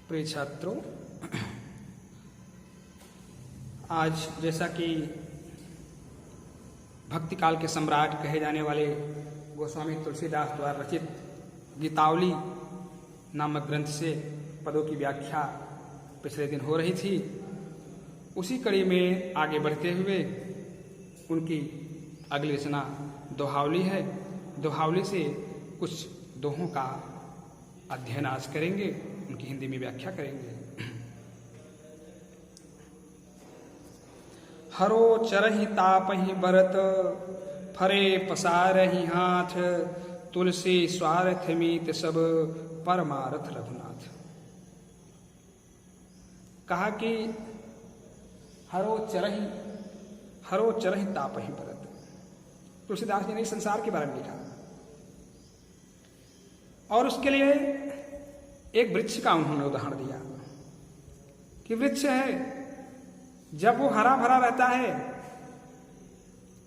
प्रिय छात्रों, आज जैसा कि भक्ति काल के सम्राट कहे जाने वाले गोस्वामी तुलसीदास द्वारा रचित गीतावली नामक ग्रंथ से पदों की व्याख्या पिछले दिन हो रही थी, उसी कड़ी में आगे बढ़ते हुए उनकी अगली रचना दोहावली है। दोहावली से कुछ दोहों का अध्ययन आज करेंगे, उनकी हिंदी में व्याख्या करेंगे। हरो चरहि तापहि बरत, फरे पसारहि हाथ, तुलसी स्वार्थ मीत सब परमारथ रघुनाथ। कहा कि हरो चरहि तापहि बरत। तुलसीदास जी ने संसार के बारे में लिखा और उसके लिए एक वृक्ष का उन्होंने उदाहरण दिया कि वृक्ष है, जब वो हरा भरा रहता है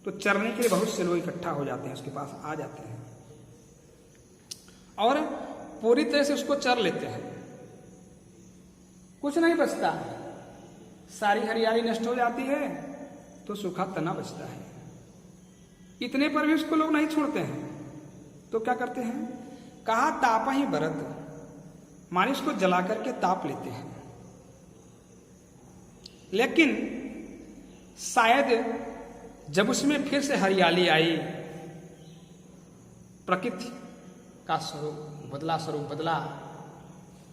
तो चरने के लिए बहुत से लोग इकट्ठा हो जाते हैं, उसके पास आ जाते हैं और पूरी तरह से उसको चर लेते हैं। कुछ नहीं बचता, सारी हरियाली नष्ट हो जाती है तो सूखा तना बचता है। इतने पर भी उसको लोग नहीं छोड़ते हैं, तो क्या करते हैं? कहा तापहि बरत, माने उसको जला करके ताप लेते हैं। लेकिन शायद जब उसमें फिर से हरियाली आई, प्रकृति का स्वरूप बदला,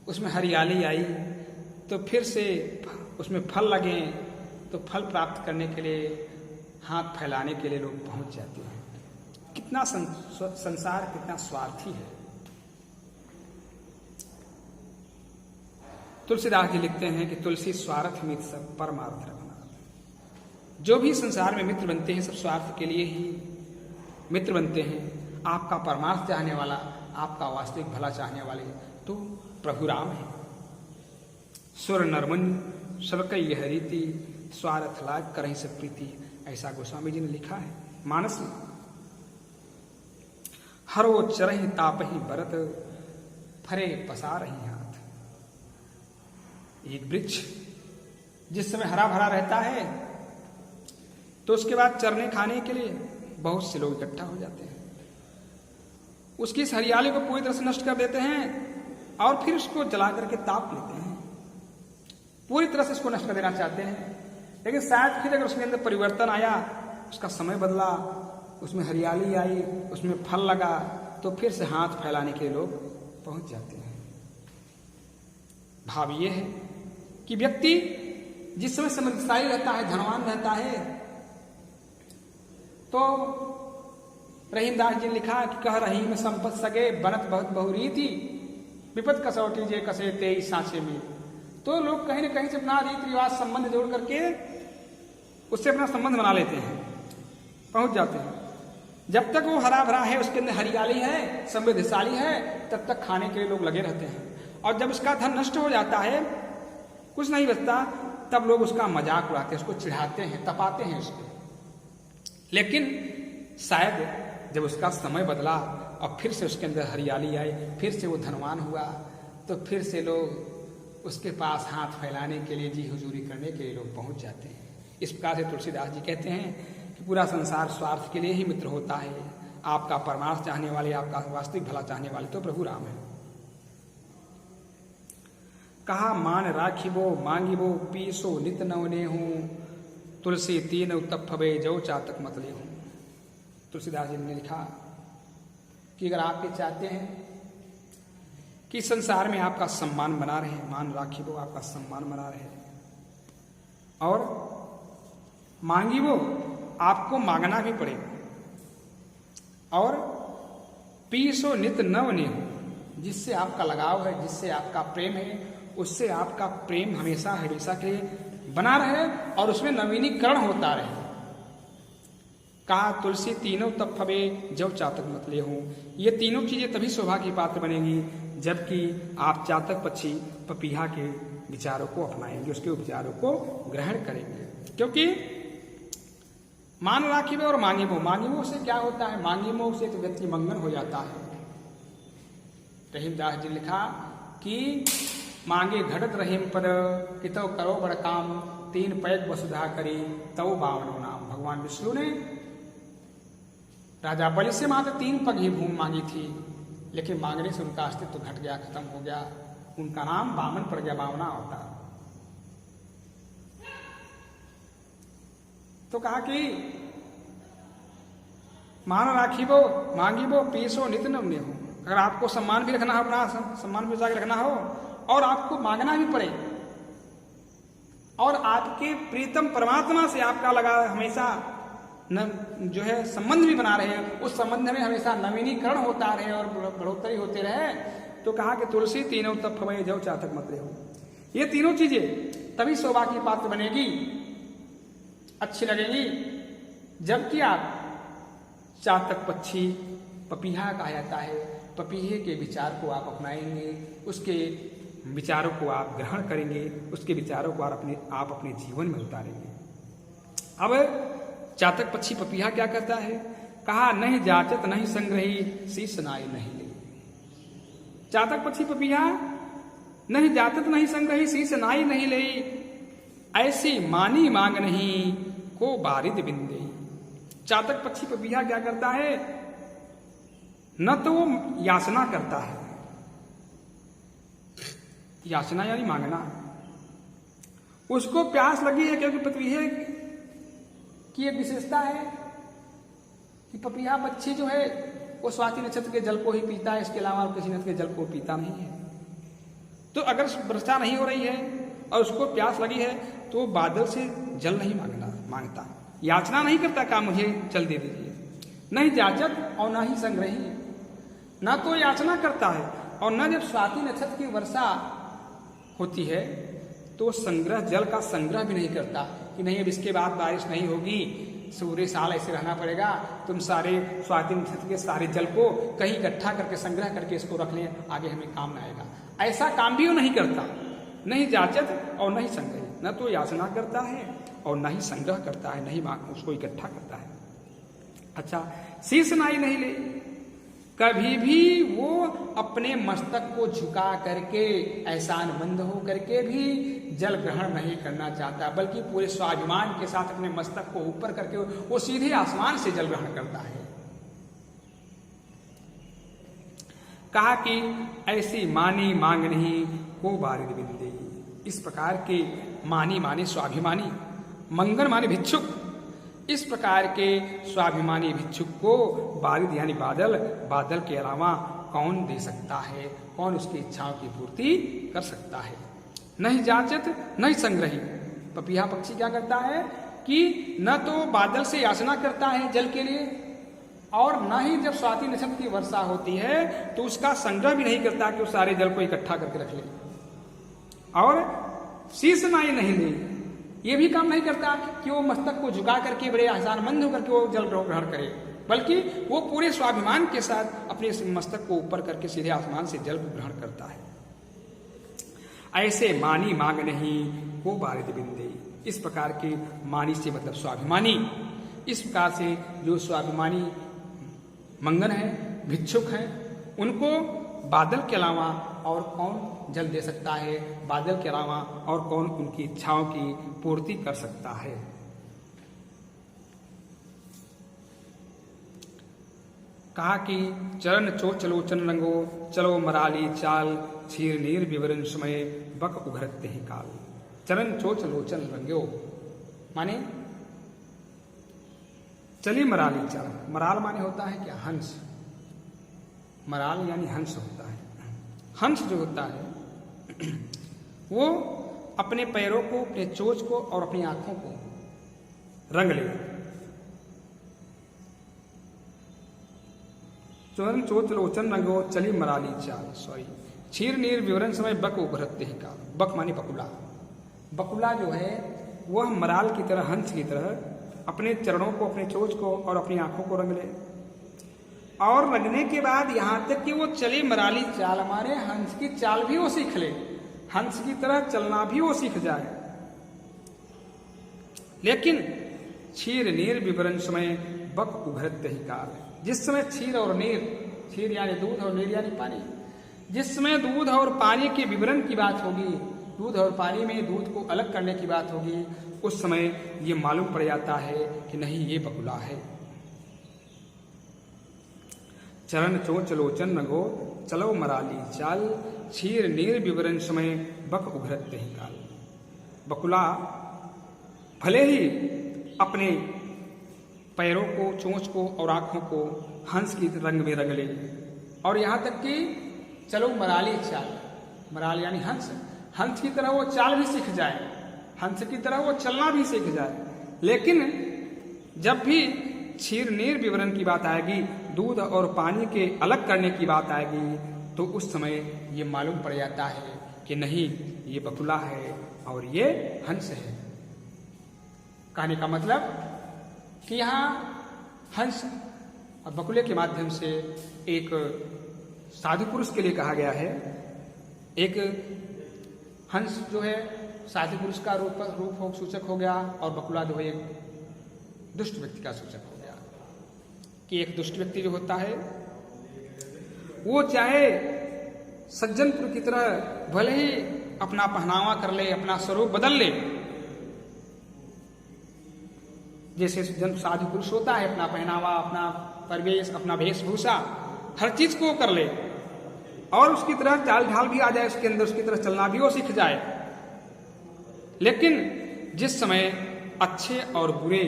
उसमें हरियाली आई तो फिर से उसमें फल लगे, तो फल प्राप्त करने के लिए हाथ फैलाने के लिए लोग पहुंच जाते हैं। कितना संसार कितना स्वार्थी है। तुलसीदास जी लिखते हैं कि तुलसी स्वार्थ मित सब परमार्थ रघुनाथ। जो भी संसार में मित्र बनते हैं सब स्वार्थ के लिए ही मित्र बनते हैं। आपका परमार्थ चाहने वाला, आपका वास्तविक भला चाहने वाले तो प्रभु राम है। सुर नरमन सबकई यह रीति, स्वार्थ लाग करहि सब प्रीति, ऐसा गोस्वामी जी ने लिखा है मानस में। हरो चरहि तापहि बरत, फरे पसारहि हाथ। एक वृक्ष जिस समय हरा भरा रहता है तो उसके बाद चरने खाने के लिए बहुत से लोग इकट्ठा हो जाते हैं। उसकी इस हरियाली को पूरी तरह से नष्ट कर देते हैं और फिर उसको जला करके ताप लेते हैं। पूरी तरह से इसको नष्ट कर देना चाहते हैं, लेकिन शायद फिर अगर उसके अंदर परिवर्तन आया, उसका समय बदला, उसमें हरियाली आई, उसमें फल लगा, तो फिर से हाथ फैलाने के लोग पहुंच जाते हैं। भाव ये है कि व्यक्ति जिस समय समृद्धशाली रहता है, धनवान रहता है, तो रहीमदास जी ने लिखा कि कह रहीम संपत सगे, बनत बहुत बहुरीति, विपत कसौटी जे कसे तेई सांचे में। तो लोग कहीं न कहीं से अपना रीति रिवाज संबंध जोड़ करके उससे अपना संबंध बना लेते हैं, पहुंच जाते हैं। जब तक वो हरा भरा है, उसके अंदर हरियाली है, समृद्धशाली है, तब तक खाने के लिए लोग लगे रहते हैं। और जब उसका धन नष्ट हो जाता है, कुछ नहीं बचता, तब लोग उसका मजाक उड़ाते हैं, उसको चिढ़ाते हैं, तपाते हैं उसको। लेकिन शायद जब उसका समय बदला और फिर से उसके अंदर हरियाली आई, फिर से वो धनवान हुआ, तो फिर से लोग उसके पास हाथ फैलाने के लिए, जी हुजूरी करने के लिए लोग पहुंच जाते हैं। इस प्रकार से तुलसीदास जी कहते हैं कि पूरा संसार स्वार्थ के लिए ही मित्र होता है। आपका परमार्थ चाहने वाले, आपका वास्तविक भला चाहने वाले तो प्रभु राम है। कहा मान राखिबो मांगिबो, पीसो नित नवने हूं, तुलसी तीन उत्तपवे जो चातक मत ले हूं। तुलसीदास जी ने लिखा कि अगर आप ये चाहते हैं कि संसार में आपका सम्मान बना रहे, मान राखिबो, आपका सम्मान बना रहे, और मांगिबो, आपको मांगना भी पड़ेगा, और पीसो नित नवने हो, जिससे आपका लगाव है, जिससे आपका प्रेम है, उससे आपका प्रेम हमेशा हमेशा के लिए बना रहे और उसमें नवीनीकरण होता रहे। कहा तुलसी तीनों तब फबे जब चातक मत ले हूं। ये तीनों चीजें तभी शोभा की पात्र बनेंगी जबकि आप चातक पक्षी पपीहा के विचारों को अपनाएंगे, उसके विचारों को ग्रहण करेंगे। क्योंकि मान राखिबो और मांगिबो, मांगिबो से क्या होता है? मांगिबो से तो व्यक्ति मंगन हो जाता है। रहीमदास जी लिखा कि मांगे घटत रहीम पद कितो करो बड़ काम, 3 पैक वसुधा करी तव बावनो नाम। भगवान विष्णु ने राजा बलि से मात्र 3 पग ही भूमि मांगी थी, लेकिन मांगने से उनका अस्तित्व घट गया, खत्म हो गया। उनका नाम बामन पड़ गया, बावना अवतार। तो कहा कि मान राखीबो मांगीबो पीसो नित नवने हो। अगर आपको सम्मान भी रखना हो, अपना सम्मान भी बचा के रखना हो, और आपको मांगना भी पड़े, और आपके प्रीतम परमात्मा से आपका लगा हमेशा जो है संबंध भी बना रहे, उस संबंध में हमेशा नवीनीकरण होता रहे और बढ़ोतरी होते रहे, तो कहा कि तुलसी तीनों तब फवै जौ चातक मत रहो। ये तीनों चीजें तभी शोभा की पात्र बनेगी, अच्छी लगेगी, जबकि आप चातक पक्षी पपीहा कहा जाता है, पपीहे के विचार को आप अपनाएंगे, उसके विचारों को आप ग्रहण करेंगे, उसके विचारों को आप अपने जीवन में उतारेंगे। अब चातक पक्षी पपीहा क्या कहता है? कहा नहीं जाचत नहीं संग्रही शीश नाई नहीं ले। चातक पक्षी पपीहा नहीं जाचत नहीं संग्रही शीश नाई नहीं ले, ऐसी मानी मांग नहीं को बारिद बिंदे। चातक पक्षी पपीहा क्या करता है? न तो वो याचना करता है, याचना यानी मांगना, उसको प्यास लगी है, क्योंकि पपीहे की एक विशेषता है कि पपीहा पक्षी जो है वो स्वाति नक्षत्र के जल को ही पीता है, इसके अलावा किसी नक्षत्र के जल को पीता नहीं है। तो अगर वर्षा नहीं हो रही है और उसको प्यास लगी है तो बादल से जल नहीं मांगता, याचना नहीं करता कि मुझे जल दे दीजिए। नहीं जाचत और न ही संग्रही, न तो याचना करता है और न जब स्वाति नक्षत्र की वर्षा होती है तो संग्रह, जल का संग्रह भी नहीं करता कि नहीं अब इसके बाद बारिश नहीं होगी, पूरे साल ऐसे रहना पड़ेगा, तुम सारे स्वाति नक्षत्र के सारे जल को कहीं इकट्ठा करके संग्रह करके इसको रख लें, आगे हमें काम न आएगा। ऐसा काम भी वो नहीं करता। नहीं जाचत और नहीं संग्रह, न तो याचना करता है और न ही संग्रह करता है, नहीं उसको इकट्ठा करता है। अच्छा, शीश नाई नहीं ले, कभी भी वो अपने मस्तक को झुका करके एहसानमंद हो करके भी जल ग्रहण नहीं करना चाहता, बल्कि पूरे स्वाभिमान के साथ अपने मस्तक को ऊपर करके वो सीधे आसमान से जल ग्रहण करता है। कहा कि ऐसी मानी मांग नहीं को बारिद बिंदे। इस प्रकार के मानी माने स्वाभिमानी, मंगन माने भिक्षुक, इस प्रकार के स्वाभिमानी भिक्षुक को बारिद यानी बादल के अलावा कौन दे सकता है, कौन उसकी इच्छाओं की पूर्ति कर सकता है। नहीं जाचत नहीं संग्रही। पपीहा पक्षी क्या करता है कि न तो बादल से याचना करता है जल के लिए, और न ही जब स्वाति नक्षत्र की वर्षा होती है तो उसका संग्रह भी नहीं करता कि उस सारे जल को इकट्ठा करके रख ले, और शीश नाई नहीं ले, ये भी काम नहीं करता कि वो मस्तक को झुका करके बड़े एहसानमंद होकर के वो जल ग्रहण करे, बल्कि वो पूरे स्वाभिमान के साथ अपने मस्तक को ऊपर करके सीधे आसमान से जल को ग्रहण करता है। ऐसे मानी मांग नहीं को बारिद बिंदे। इस प्रकार के मानी से मतलब स्वाभिमानी, इस प्रकार से जो स्वाभिमानी मंगन है, भिक्षुक है, उनको बादल के अलावा और कौन जल दे सकता है, बादल के अलावा और कौन उनकी इच्छाओं की पूर्ति कर सकता है। कहा कि चरण चोच लोचन रंगो चलो मराली चाल, छीर नीर विवरण समय बक उघरते ही काल। चरण चोच लोचन रंगो माने चली मराली चाल। मराल माने होता है क्या? हंस। मराल यानी हंस होता है। हंस जो होता है वो अपने पैरों को, अपने चोंच को और अपनी आंखों को रंग ले। चरण चोच लोचन रंगो चली मराली चाल, छीर नीर विवरण समय बक उभरते ही काल। बक माने बकुला। बकुला जो है वह मराल की तरह, हंस की तरह अपने चरणों को, अपने चोंच को और अपनी आंखों को रंग ले, और रंगने के बाद यहां तक कि वो चले मराली चाल, हमारे हंस की चाल भी वो सीख ले, हंस की तरह चलना भी वो सीख जाए। लेकिन क्षीर नीर विवरण समय बक उभरते ही काल। जिस समय क्षीर और नीर, क्षीर यानी दूध और नीर यानी पानी, जिस समय दूध और पानी के विवरण की बात होगी, दूध और पानी में दूध को अलग करने की बात होगी, उस समय ये मालूम पड़ जाता है कि नहीं ये बकुला है। चरण चोच लोचन नगो चलो मराली चाल, क्षीर नीर विवरण समय बक उघरत ही काल। बकुला भले ही अपने पैरों को, चोंच को और आंखों को हंस की रंग में रंग ले, और यहाँ तक कि चलो मराली चाल, मराल यानी हंस, हंस की तरह वो चाल भी सीख जाए, हंस की तरह वो चलना भी सीख जाए। लेकिन जब भी क्षीर नीर विवरण की बात आएगी, दूध और पानी के अलग करने की बात आएगी, तो उस समय ये मालूम पड़ जाता है कि नहीं ये बकुला है और ये हंस है। कहने का मतलब कि यहाँ हंस और बकुले के माध्यम से एक साधु पुरुष के लिए कहा गया है। एक हंस जो है साधु पुरुष का रूप सूचक हो गया, और बकुला जो है एक दुष्ट व्यक्ति का सूचक हो गया। कि एक दुष्ट व्यक्ति जो होता है वो चाहे सज्जनपुर की तरह भले ही अपना पहनावा कर ले, अपना स्वरूप बदल ले, जैसे साधु पुरुष होता है, अपना पहनावा, अपना परिवेश, अपना वेशभूषा, हर चीज को कर ले, और उसकी तरह चाल ढाल भी आ जाए उसके अंदर, उसकी तरह चलना भी वो सीख जाए। लेकिन जिस समय अच्छे और बुरे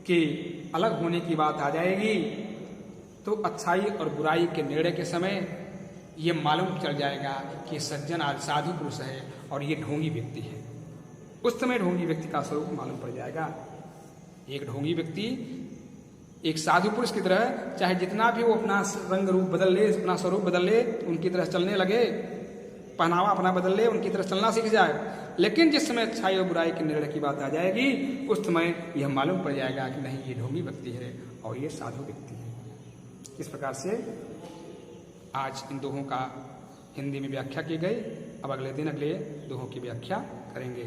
के अलग होने की बात आ जाएगी, तो अच्छाई और बुराई के निर्णय के समय ये मालूम चल जाएगा कि सज्जन आज साधु पुरुष है और ये ढोंगी व्यक्ति है। उस समय ढोंगी व्यक्ति का स्वरूप मालूम पड़ जाएगा। एक ढोंगी व्यक्ति एक साधु पुरुष की तरह चाहे जितना भी वो अपना रंग रूप बदल ले, अपना स्वरूप बदल ले, उनकी तरह चलने लगे, पहनावा अपना बदल ले, उनकी तरह चलना सीख जाए, लेकिन जिस समय अच्छाई और बुराई के निर्णय की बात आ जाएगी, उस समय यह मालूम पड़ जाएगा कि नहीं ये ढोंगी व्यक्ति है और ये साधु व्यक्ति है। इस प्रकार से आज इन दोहों का हिंदी में व्याख्या की गई। अब अगले दिन अगले दोहों की व्याख्या करेंगे।